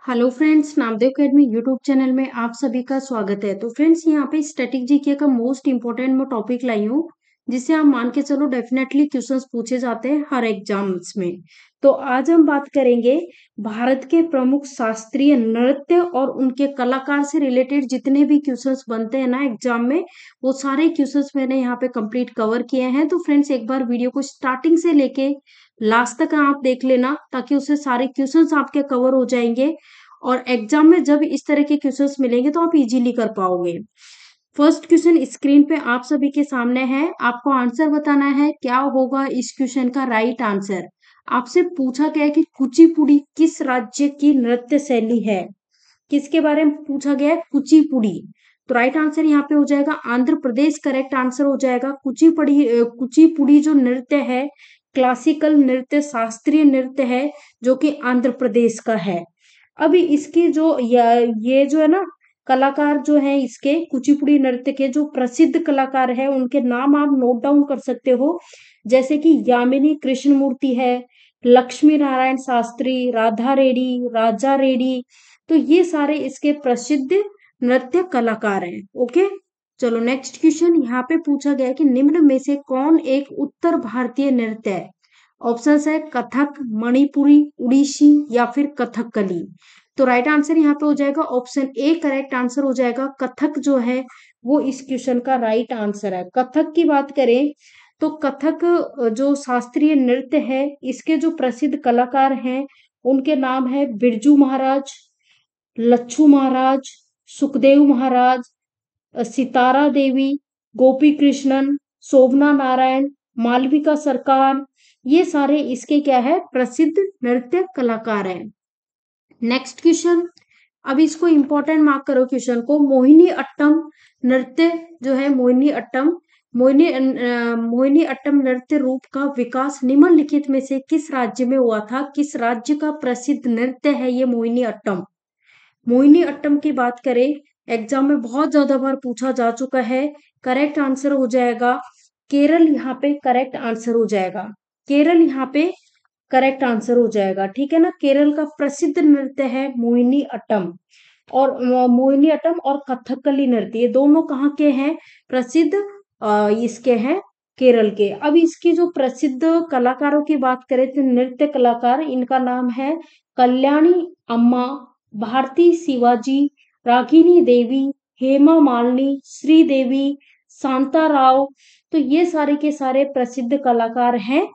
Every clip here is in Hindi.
Hello friends, Namdev academy YouTube channel में आप सभी का स्वागत है। तो फ्रेंड्स, यहाँ पे स्टैटिक जीके का मोस्ट इंपोर्टेंट मैं टॉपिक लाई हूँ, जिससे आप मान के चलो डेफिनेटली क्वेश्चंस पूछे जाते हैं हर एग्जाम्स में। तो आज हम बात करेंगे भारत के प्रमुख शास्त्रीय नृत्य और उनके कलाकार से रिलेटेड जितने भी क्वेश्चंस बनते हैं ना एग्जाम में, वो सारे क्वेश्चंस मैंने यहाँ पे कंप्लीट कवर किए हैं। तो फ्रेंड्स, एक बार वीडियो को स्टार्टिंग से लेके लास्ट तक आप देख लेना, ताकि उससे सारे क्वेश्चंस आपके कवर हो जाएंगे और एग्जाम में जब इस तरह के क्वेश्चंस मिलेंगे तो आप इजीली कर पाओगे। फर्स्ट क्वेश्चन स्क्रीन पे आप सभी के सामने है, आपको आंसर बताना है क्या होगा इस क्वेश्चन का राइट आंसर। आपसे पूछा गया है कि कुचिपुड़ी किस राज्य की नृत्य शैली है। किसके बारे में पूछा गया है? कुचिपुड़ी। तो राइट आंसर यहाँ पे हो जाएगा आंध्र प्रदेश, करेक्ट आंसर हो जाएगा। कुचिपुड़ी जो नृत्य है, क्लासिकल नृत्य, शास्त्रीय नृत्य है, जो कि आंध्र प्रदेश का है। अभी इसकी जो ये जो है ना, कलाकार जो है इसके कुचिपुड़ी नृत्य के जो प्रसिद्ध कलाकार है, उनके नाम आप नोट डाउन कर सकते हो। जैसे कि यामिनी कृष्णमूर्ति है, लक्ष्मी नारायण शास्त्री, राधा रेड्डी, राजा रेड्डी। तो ये सारे इसके प्रसिद्ध नृत्य कलाकार हैं। ओके, चलो नेक्स्ट क्वेश्चन यहाँ पे पूछा गया है कि निम्न में से कौन एक उत्तर भारतीय नृत्य है। ऑप्शन है कथक, मणिपुरी, उड़ीसी या फिर कथकली। तो राइट आंसर यहाँ पे हो जाएगा ऑप्शन ए, करेक्ट आंसर हो जाएगा। कथक जो है वो इस क्वेश्चन का राइट आंसर है। कथक की बात करें तो कथक जो शास्त्रीय नृत्य है, इसके जो प्रसिद्ध कलाकार हैं उनके नाम है बिरजू महाराज, लच्छू महाराज, सुखदेव महाराज, सितारा देवी, गोपी कृष्णन, शोभना नारायण, मालविका सरकार। ये सारे इसके क्या है, प्रसिद्ध नृत्य कलाकार हैं। नेक्स्ट क्वेश्चन, अब इसको इंपॉर्टेंट मार्क करो क्वेश्चन को। मोहिनी अट्टम नृत्य जो है, मोहिनी अट्टम नृत्य रूप का विकास निम्नलिखित में से किस राज्य में हुआ था। किस राज्य का प्रसिद्ध नृत्य है ये मोहिनी अट्टम। मोहिनी अट्टम की बात करें, एग्जाम में बहुत ज्यादा बार पूछा जा चुका है। करेक्ट आंसर हो जाएगा केरल, यहाँ पे करेक्ट आंसर हो जाएगा केरल, यहाँ पे करेक्ट आंसर हो जाएगा। ठीक है ना, केरल का प्रसिद्ध नृत्य है मोहिनी अट्टम। और मोहिनी अट्टम और कथकली नृत्य, ये दोनों कहाँ के हैं प्रसिद्ध? इसके हैं केरल के। अब इसकी जो प्रसिद्ध कलाकारों की बात करें तो नृत्य कलाकार, इनका नाम है कल्याणी अम्मा, भारती शिवाजी, रागिनी देवी, हेमा मालिनी, श्रीदेवी, शांता राव। तो ये सारे के सारे प्रसिद्ध कलाकार हैं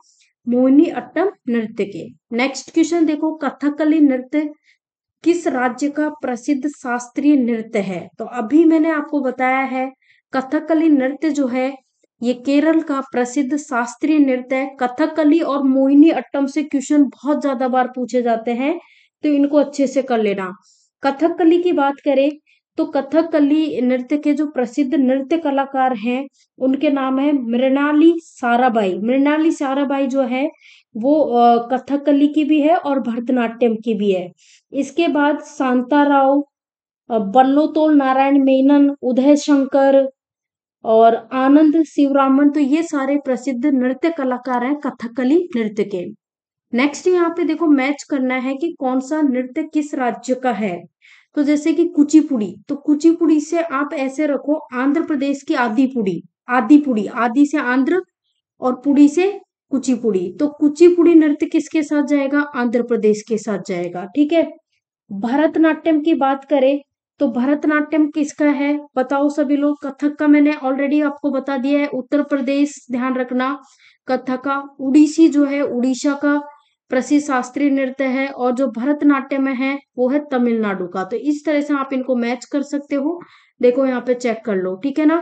मोहिनी अट्टम नृत्य के। नेक्स्ट क्वेश्चन देखो, कथकली नृत्य किस राज्य का प्रसिद्ध शास्त्रीय नृत्य है। तो अभी मैंने आपको बताया है कथकली नृत्य जो है ये केरल का प्रसिद्ध शास्त्रीय नृत्य है। कथकली और मोहिनी अट्टम से क्वेश्चन बहुत ज्यादा बार पूछे जाते हैं, तो इनको अच्छे से कर लेना। कथकली की बात करें तो कथकली नृत्य के जो प्रसिद्ध नृत्य कलाकार हैं उनके नाम है मृणाली साराभाई। मृणाली साराभाई जो है वो कथकली की भी है और भरतनाट्यम की भी है। इसके बाद शांता राव, बल्लोतोल नारायण मेनन, उदय शंकर और आनंद शिवरामन। तो ये सारे प्रसिद्ध नृत्य कलाकार हैं कथकली नृत्य के। नेक्स्ट यहाँ पे देखो, मैच करना है कि कौन सा नृत्य किस राज्य का है। तो जैसे कि कुचिपुड़ी, तो कुचिपुड़ी से आप ऐसे रखो आंध्र प्रदेश की आदिपुड़ी। आदिपुड़ी, आदि से आंध्र और पुड़ी से कुचिपुड़ी। तो कुचिपुड़ी नृत्य किसके साथ जाएगा? आंध्र प्रदेश के साथ जाएगा। ठीक है। भरतनाट्यम की बात करें तो भरतनाट्यम किसका है बताओ सभी लोग। कथक का मैंने ऑलरेडी आपको बता दिया है, उत्तर प्रदेश, ध्यान रखना। कथक का उड़ीसी जो है उड़ीसा का प्रसिद्ध शास्त्रीय नृत्य है, और जो भरतनाट्यम है वो है तमिलनाडु का। तो इस तरह से आप इनको मैच कर सकते हो। देखो यहाँ पे चेक कर लो, ठीक है ना।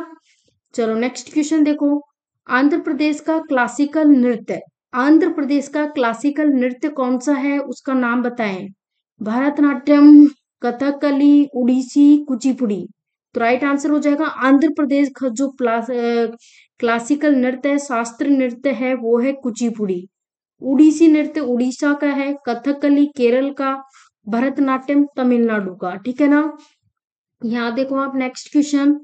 चलो नेक्स्ट क्वेश्चन देखो, आंध्र प्रदेश का क्लासिकल नृत्य, आंध्र प्रदेश का क्लासिकल नृत्य कौन सा है, उसका नाम बताएं। भरतनाट्यम, कथकली, उड़ीसी, कुचिपुड़ी। तो राइट आंसर हो जाएगा आंध्र प्रदेश का जो क्लासिकल नृत्य है, शास्त्र नृत्य है, वो है कुचिपुड़ी। उड़ीसी नृत्य उड़ीसा का है, कथकली केरल का, भरतनाट्यम तमिलनाडु का। ठीक है ना। यहाँ देखो आप नेक्स्ट क्वेश्चन,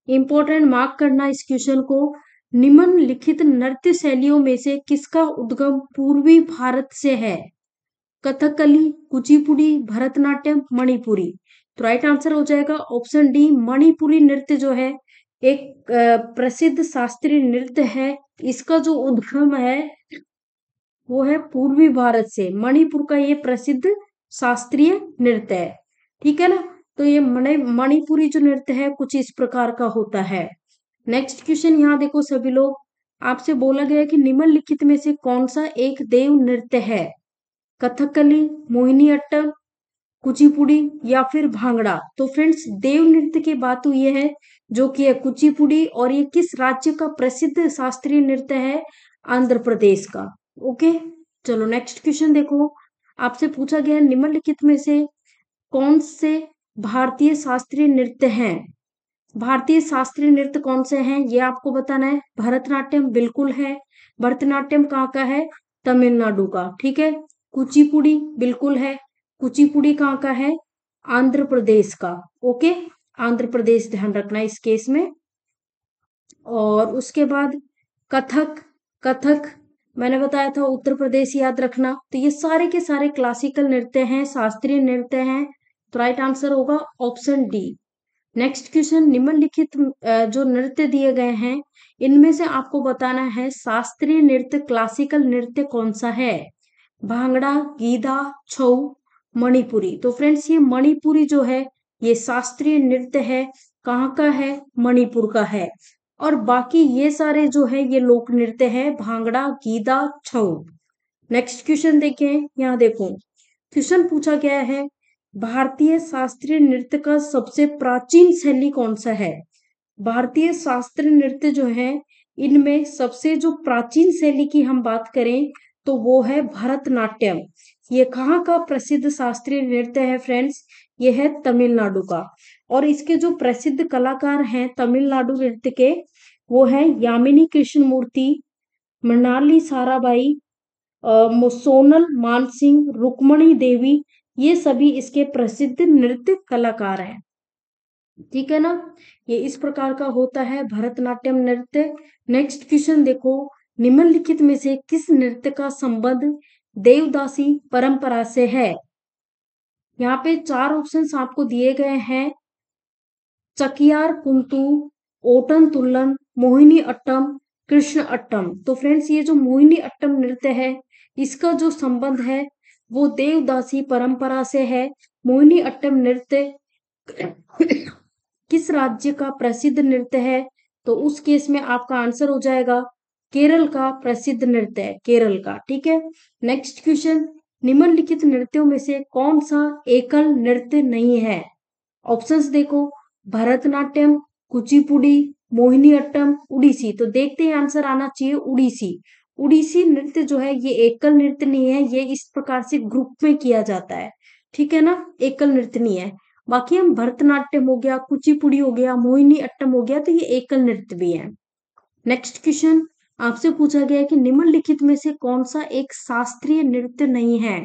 इंपॉर्टेंट मार्क करना इस क्वेश्चन को। निम्नलिखित नृत्य शैलियों में से किसका उद्गम पूर्वी भारत से है। कथकली, कुचिपुड़ी, भरतनाट्यम, मणिपुरी। तो राइट आंसर हो जाएगा ऑप्शन डी, मणिपुरी नृत्य जो है एक प्रसिद्ध शास्त्रीय नृत्य है। इसका जो उद्गम है वो है पूर्वी भारत से। मणिपुर का ये प्रसिद्ध शास्त्रीय नृत्य है, ठीक है ना। तो ये मणिपुरी जो नृत्य है कुछ इस प्रकार का होता है। नेक्स्ट क्वेश्चन यहाँ देखो सभी लोग, आपसे बोला गया है कि निम्नलिखित में से कौन सा एक देव नृत्य है? कथकली, मोहिनीअट्टम, कुचिपुड़ी या फिर भांगड़ा। तो फ्रेंड्स देव नृत्य की बात हुई है जो कि है कुचिपुड़ी, और ये किस राज्य का प्रसिद्ध शास्त्रीय नृत्य है? आंध्र प्रदेश का। ओके, चलो नेक्स्ट क्वेश्चन देखो, आपसे पूछा गया निम्नलिखित में से कौन से भारतीय शास्त्रीय नृत्य हैं? भारतीय शास्त्रीय नृत्य कौन से हैं ये आपको बताना है। भरतनाट्यम बिल्कुल है। भरतनाट्यम कहाँ का है? तमिलनाडु का, ठीक है। कुचिपुड़ी बिल्कुल है। कुचिपुड़ी कहाँ का है? आंध्र प्रदेश का। ओके, आंध्र प्रदेश ध्यान रखना इस केस में। और उसके बाद कथक, कथक मैंने बताया था उत्तर प्रदेश, याद रखना। तो ये सारे के सारे क्लासिकल नृत्य हैं, शास्त्रीय नृत्य हैं। तो राइट आंसर होगा ऑप्शन डी। नेक्स्ट क्वेश्चन, निम्नलिखित जो नृत्य दिए गए हैं इनमें से आपको बताना है शास्त्रीय नृत्य क्लासिकल नृत्य कौन सा है? भांगड़ा, गीधा, छऊ, मणिपुरी। तो फ्रेंड्स ये मणिपुरी जो है ये शास्त्रीय नृत्य है। कहाँ का है? मणिपुर का है। और बाकी ये सारे जो है ये लोक नृत्य है, भांगड़ा, गीधा, छऊ। नेक्स्ट क्वेश्चन देखें, यहाँ देखो क्वेश्चन पूछा गया है भारतीय शास्त्रीय नृत्य का सबसे प्राचीन शैली कौन सा है? भारतीय शास्त्रीय नृत्य जो है इनमें सबसे जो प्राचीन शैली की हम बात करें तो वो है भरतनाट्यम। ये कहाँ का प्रसिद्ध शास्त्रीय नृत्य है फ्रेंड्स? ये है तमिलनाडु का। और इसके जो प्रसिद्ध कलाकार हैं तमिलनाडु नृत्य के वो है यामिनी कृष्णमूर्ति, मृणाली साराभाई, सोनल मानसिंह, रुक्मणी देवी। ये सभी इसके प्रसिद्ध नृत्य कलाकार हैं, ठीक है ना। ये इस प्रकार का होता है भरतनाट्यम नृत्य। नेक्स्ट क्वेश्चन देखो, निम्नलिखित में से किस नृत्य का संबंध देवदासी परंपरा से है? यहाँ पे 4 ऑप्शंस आपको दिए गए हैं, चकियार कुंतु, ओटन तुल्लन, मोहिनी अट्टम, कृष्ण अट्टम। तो फ्रेंड्स ये जो मोहिनी अट्टम नृत्य है इसका जो संबंध है वो देवदासी परंपरा से है। मोहिनी अट्टम नृत्य किस राज्य का प्रसिद्ध नृत्य है? तो उस केस में आपका आंसर हो जाएगा केरल का प्रसिद्ध नृत्य है, केरल का, ठीक है। नेक्स्ट क्वेश्चन, निम्नलिखित नृत्यों में से कौन सा एकल नृत्य नहीं है? ऑप्शंस देखो, भरतनाट्यम, कुचिपुड़ी, मोहिनीअट्टम, उड़ीसी। तो देखते हैं आंसर आना चाहिए उड़ीसी। उड़ीसी नृत्य जो है ये एकल नृत्य नहीं है, ये इस प्रकार से ग्रुप में किया जाता है, ठीक है ना, एकल नृत्य नहीं है। बाकी हम भरतनाट्यम हो गया, कुचिपुड़ी हो गया, मोहिनीअट्टम हो गया, तो ये एकल नृत्य भी है। नेक्स्ट क्वेश्चन, आपसे पूछा गया है कि निम्नलिखित में से कौन सा एक शास्त्रीय नृत्य नहीं है?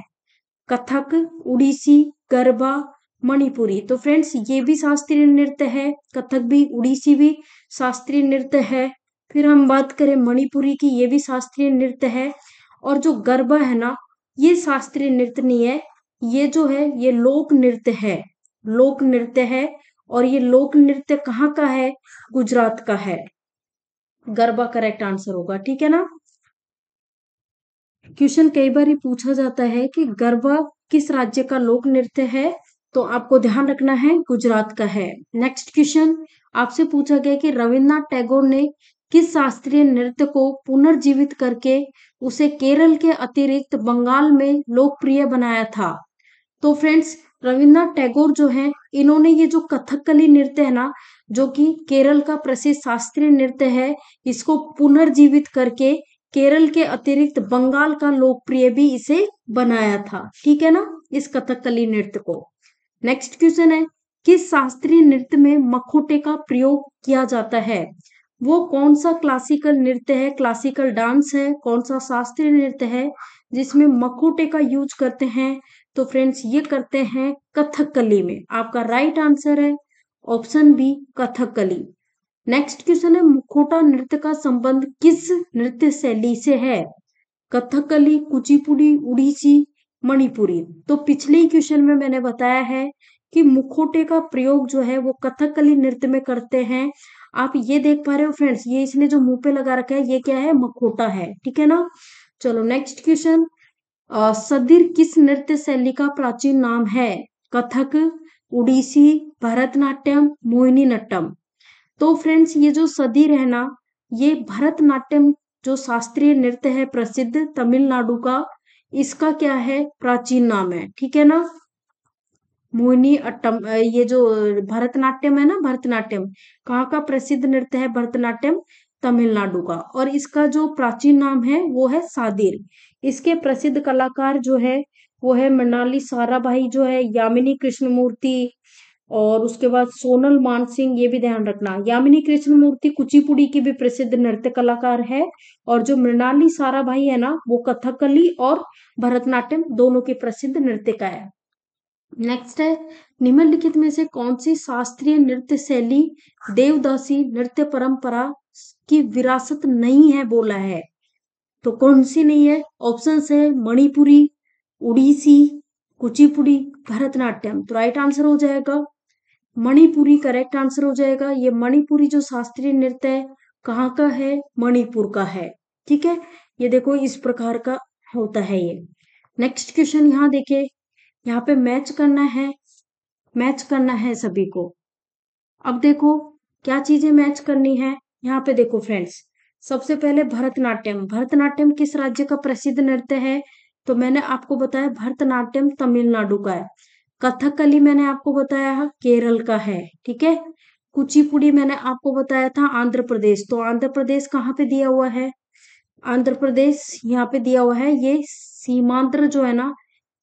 कथक, उड़ीसी, गरबा, मणिपुरी। तो फ्रेंड्स ये भी शास्त्रीय नृत्य है, कथक भी, उड़ीसी भी शास्त्रीय नृत्य है। फिर हम बात करें मणिपुरी की, ये भी शास्त्रीय नृत्य है। और जो गरबा है ना ये शास्त्रीय नृत्य नहीं है, ये जो है ये लोक नृत्य है, लोक नृत्य है। और ये लोक नृत्य कहाँ का है? गुजरात का है। गरबा करेक्ट आंसर होगा, ठीक है ना। क्वेश्चन कई बार ही पूछा जाता है कि गरबा किस राज्य का लोक नृत्य है? तो आपको ध्यान रखना है गुजरात का है। नेक्स्ट क्वेश्चन, आपसे पूछा गया कि रविन्द्रनाथ टैगोर ने किस शास्त्रीय नृत्य को पुनर्जीवित करके उसे केरल के अतिरिक्त बंगाल में लोकप्रिय बनाया था? तो फ्रेंड्स रविन्द्रनाथ टैगोर जो है इन्होंने ये जो कथकली नृत्य है ना जो कि केरल का प्रसिद्ध शास्त्रीय नृत्य है, इसको पुनर्जीवित करके केरल के अतिरिक्त बंगाल का लोकप्रिय भी इसे बनाया था, ठीक है ना, इस कथकली नृत्य को। नेक्स्ट क्वेश्चन है, किस शास्त्रीय नृत्य में मखोटे का प्रयोग किया जाता है? वो कौन सा क्लासिकल नृत्य है, क्लासिकल डांस है, कौन सा शास्त्रीय नृत्य है जिसमें मखोटे का यूज करते हैं? तो फ्रेंड्स ये करते हैं कथकली में। आपका राइट आंसर है option B, Kathakali. Next question है, मुखोटा नृत्य का संबंध किस नृत्य शैली से है? कथकली, कुचिपुड़ी, उड़ीसी मणिपुरी। तो पिछले ही क्वेश्चन में मैंने बताया है कि मुखौटे का प्रयोग जो है वो कथकली नृत्य में करते हैं। आप ये देख पा रहे हो फ्रेंड्स, ये इसने जो मुंह पे लगा रखा है ये क्या है, मखौटा है, ठीक है ना। चलो नेक्स्ट क्वेश्चन, सदिर किस नृत्य शैली का प्राचीन नाम है? कथक, उड़ीसी, भरतनाट्यम, मोहिनीअट्टम। तो फ्रेंड्स ये जो सदिर है ना, ये भरतनाट्यम जो शास्त्रीय नृत्य है प्रसिद्ध तमिलनाडु का, इसका क्या है, प्राचीन नाम है, ठीक है ना। मोहिनी अट्टम, ये जो भरतनाट्यम है ना, भरतनाट्यम कहाँ का प्रसिद्ध नृत्य है? भरतनाट्यम तमिलनाडु का। और इसका जो प्राचीन नाम है वो है सादिर। इसके प्रसिद्ध कलाकार जो है वो है मृणाली साराभाई जो है, यामिनी कृष्णमूर्ति, और उसके बाद सोनल मानसिंह। ये भी ध्यान रखना, यामिनी कृष्णमूर्ति कुचिपुड़ी की भी प्रसिद्ध नृत्य कलाकार है, और जो मृणाली साराभाई है ना वो कथकली और भरतनाट्यम दोनों की प्रसिद्ध नृत्यिका है। नेक्स्ट है, निम्नलिखित में से कौन सी शास्त्रीय नृत्य शैली देवदासी नृत्य परंपरा की विरासत नहीं है बोला है? तो कौन सी नहीं है? ऑप्शन है मणिपुरी, उड़ीसी, कुचिपुड़ी, भरतनाट्यम। तो राइट आंसर हो जाएगा मणिपुरी, करेक्ट आंसर हो जाएगा। ये मणिपुरी जो शास्त्रीय नृत्य है कहाँ का है? मणिपुर का है, ठीक है। ये देखो इस प्रकार का होता है ये। नेक्स्ट क्वेश्चन यहाँ देखिए, यहाँ पे मैच करना है, मैच करना है सभी को। अब देखो क्या चीजें मैच करनी है। यहाँ पे देखो फ्रेंड्स, सबसे पहले भरतनाट्यम। भरतनाट्यम किस राज्य का प्रसिद्ध नृत्य है? तो मैंने आपको बताया भरतनाट्यम तमिलनाडु का है। कथकली मैंने आपको बताया केरल का है, ठीक है। कुचिपुड़ी मैंने आपको बताया था आंध्र प्रदेश। तो आंध्र प्रदेश कहाँ पे दिया हुआ है? आंध्र प्रदेश यहाँ पे दिया हुआ है, ये सीमांध्र जो है ना,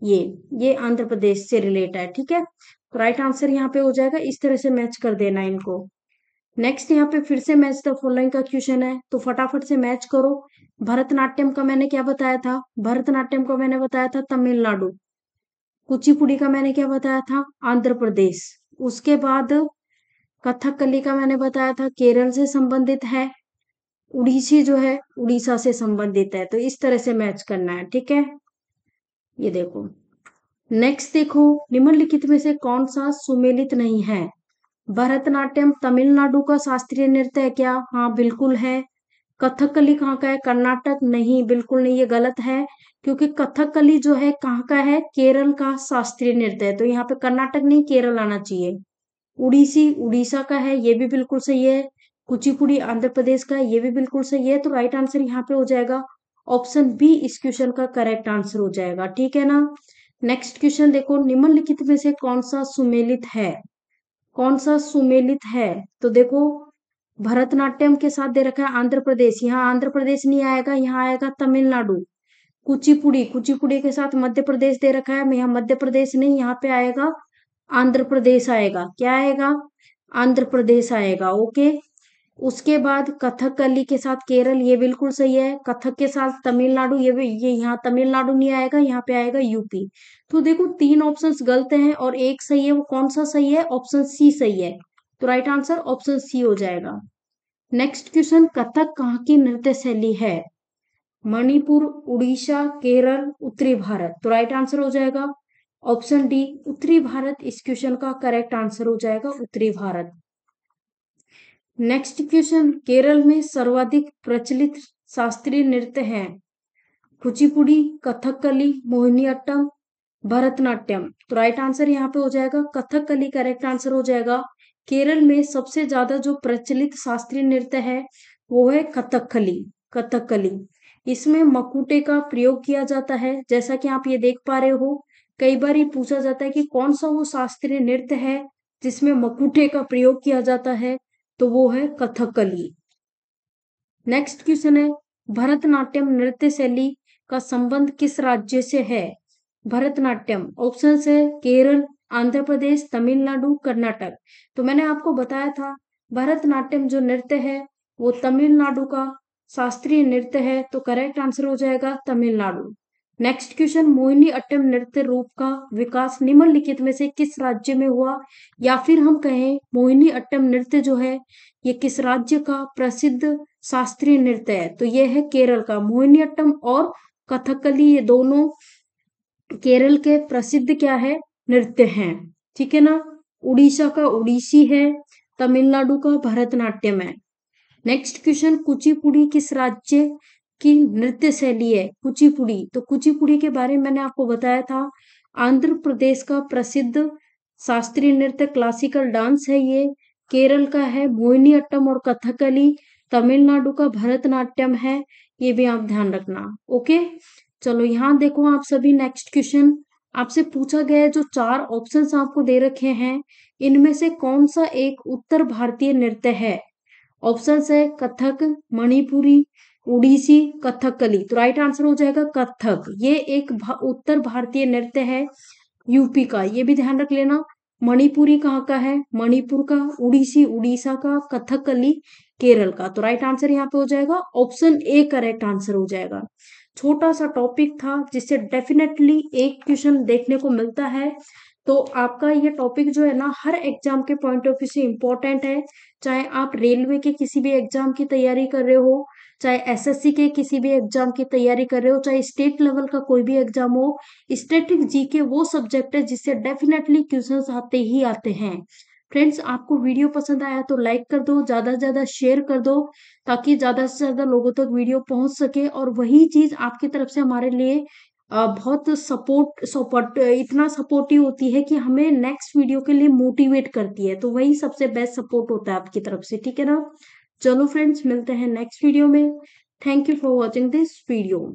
ये आंध्र प्रदेश से रिलेट है, ठीक है। तो राइट आंसर यहाँ पे हो जाएगा। इस तरह से मैच कर देना इनको। नेक्स्ट यहाँ पे फिर से मैच द फॉलोइंग का क्वेश्चन है, तो फटाफट से मैच करो। भरतनाट्यम का मैंने क्या बताया था? भरतनाट्यम का मैंने बताया था तमिलनाडु। कुचिपुड़ी का मैंने क्या बताया था? आंध्र प्रदेश। उसके बाद कथकली का मैंने बताया था केरल से संबंधित है। उड़ीसी जो है उड़ीसा से संबंधित है। तो इस तरह से मैच करना है, ठीक है। ये देखो नेक्स्ट देखो, निम्नलिखित में से कौन सा सुमेलित नहीं है? भरतनाट्यम तमिलनाडु का शास्त्रीय नृत्य है क्या? हाँ बिल्कुल है। कथकली कहाँ का है? कर्नाटक? नहीं, बिल्कुल नहीं, ये गलत है। क्योंकि कथकली जो है कहाँ का है? केरल का शास्त्रीय नृत्य है। तो यहाँ पे कर्नाटक नहीं, केरल आना चाहिए। उड़ीसी उड़ीसा का है, ये भी बिल्कुल सही है। कुचिपुड़ी आंध्र प्रदेश का है, ये भी बिल्कुल सही है। तो राइट आंसर यहाँ पे हो जाएगा ऑप्शन बी, इस क्वेश्चन का करेक्ट आंसर हो जाएगा, ठीक है ना। नेक्स्ट क्वेश्चन देखो, निम्नलिखित में से कौन सा सुमेलित है? कौन सा सुमेलित है? तो देखो भरतनाट्यम के साथ दे रखा है आंध्र प्रदेश, यहाँ आंध्र प्रदेश नहीं आएगा, यहाँ आएगा तमिलनाडु। कुचिपुड़ी कुचिपुड़ी के साथ मध्य प्रदेश दे रखा है, यहाँ मध्य प्रदेश नहीं, यहाँ पे आएगा आंध्र प्रदेश आएगा। क्या आएगा? आंध्र प्रदेश आएगा, ओके। उसके बाद कथकली के साथ केरल, ये बिल्कुल सही है। कथक के साथ तमिलनाडु, ये यहाँ तमिलनाडु नहीं आएगा, यहाँ पे आएगा यूपी। तो देखो तीन ऑप्शंस गलत हैं और एक सही है। वो कौन सा सही है? ऑप्शन सी सही है। तो राइट आंसर ऑप्शन सी हो जाएगा। नेक्स्ट क्वेश्चन, कथक कहाँ की नृत्य शैली है? मणिपुर, उड़ीसा, केरल, उत्तरी भारत। तो राइट आंसर हो जाएगा ऑप्शन डी, उत्तरी भारत। इस क्वेश्चन का करेक्ट आंसर हो जाएगा उत्तरी भारत। नेक्स्ट क्वेश्चन, केरल में सर्वाधिक प्रचलित शास्त्रीय नृत्य है? कुचिपुड़ी, कथकली, मोहिनीअट्टम, भरतनाट्यम। तो राइट आंसर यहाँ पे हो जाएगा कथकली, करेक्ट आंसर हो जाएगा। केरल में सबसे ज्यादा जो प्रचलित शास्त्रीय नृत्य है वो है कथकली। कथकली इसमें मकुटे का प्रयोग किया जाता है, जैसा कि आप ये देख पा रहे हो। कई बार ये पूछा जाता है कि कौन सा वो शास्त्रीय नृत्य है जिसमें मकुटे का प्रयोग किया जाता है, तो वो है कथकली। नेक्स्ट क्वेश्चन है, भरतनाट्यम नृत्य शैली का संबंध किस राज्य से है? भरतनाट्यम ऑप्शन है केरल, आंध्र प्रदेश, तमिलनाडु, कर्नाटक। तो मैंने आपको बताया था भरतनाट्यम जो नृत्य है वो तमिलनाडु का शास्त्रीय नृत्य है। तो करेक्ट आंसर हो जाएगा तमिलनाडु। नेक्स्ट क्वेश्चन, मोहिनी अट्टम नृत्य रूप का विकास निम्नलिखित में से किस राज्य में हुआ? या फिर हम कहें मोहिनी अट्टम नृत्य जो है ये किस राज्य का प्रसिद्ध शास्त्रीय नृत्य है? तो ये है केरल का। मोहिनी अट्टम और कथकली ये दोनों केरल के प्रसिद्ध क्या है, नृत्य हैं, ठीक है ना। उड़ीसा का उड़ीसी है, तमिलनाडु का भरतनाट्यम है। नेक्स्ट क्वेश्चन, कुचिपुड़ी किस राज्य की नृत्य शैली है, कुचिपुड़ी। तो कुचिपुड़ी के बारे में मैंने आपको बताया था, आंध्र प्रदेश का प्रसिद्ध शास्त्रीय नृत्य क्लासिकल डांस है ये। केरल का है मोहिनी अट्टम और कथकली। तमिलनाडु का भरतनाट्यम है, ये भी आप ध्यान रखना। ओके, चलो यहाँ देखो आप सभी, नेक्स्ट क्वेश्चन आपसे पूछा गया है, जो 4 ऑप्शंस आपको दे रखे हैं, इनमें से कौन सा एक उत्तर भारतीय नृत्य है। ऑप्शंस है कथक, मणिपुरी, उड़ीसी, कथकली। तो राइट आंसर हो जाएगा कथक। ये एक उत्तर भारतीय नृत्य है यूपी का, ये भी ध्यान रख लेना। मणिपुरी कहाँ का है, मणिपुर का। उड़ीसी उड़ीसा का। कथकली केरल का। तो राइट आंसर यहाँ पे हो जाएगा ऑप्शन ए, करेक्ट आंसर हो जाएगा। छोटा सा टॉपिक था जिससे डेफिनेटली एक क्वेश्चन देखने को मिलता है। तो आपका ये टॉपिक जो है ना, हर एग्जाम के पॉइंट ऑफ व्यू से इम्पोर्टेंट है। चाहे आप रेलवे के किसी भी एग्जाम की तैयारी कर रहे हो, चाहे एसएससी के किसी भी एग्जाम की तैयारी कर रहे हो, चाहे स्टेट लेवल का कोई भी एग्जाम हो, स्टैटिक जीके वो सब्जेक्ट है जिससे डेफिनेटली क्वेश्चंस आते ही आते हैं। फ्रेंड्स, आपको वीडियो पसंद आया तो लाइक कर दो, ज्यादा से ज्यादा शेयर कर दो, ताकि ज्यादा से ज्यादा लोगों तक वीडियो पहुंच सके। और वही चीज आपकी तरफ से हमारे लिए बहुत सपोर्ट इतना सपोर्टिव होती है कि हमें नेक्स्ट वीडियो के लिए मोटिवेट करती है। तो वही सबसे बेस्ट सपोर्ट होता है आपकी तरफ से, ठीक है ना। चलो फ्रेंड्स, मिलते हैं नेक्स्ट वीडियो में। Thank you for watching this video.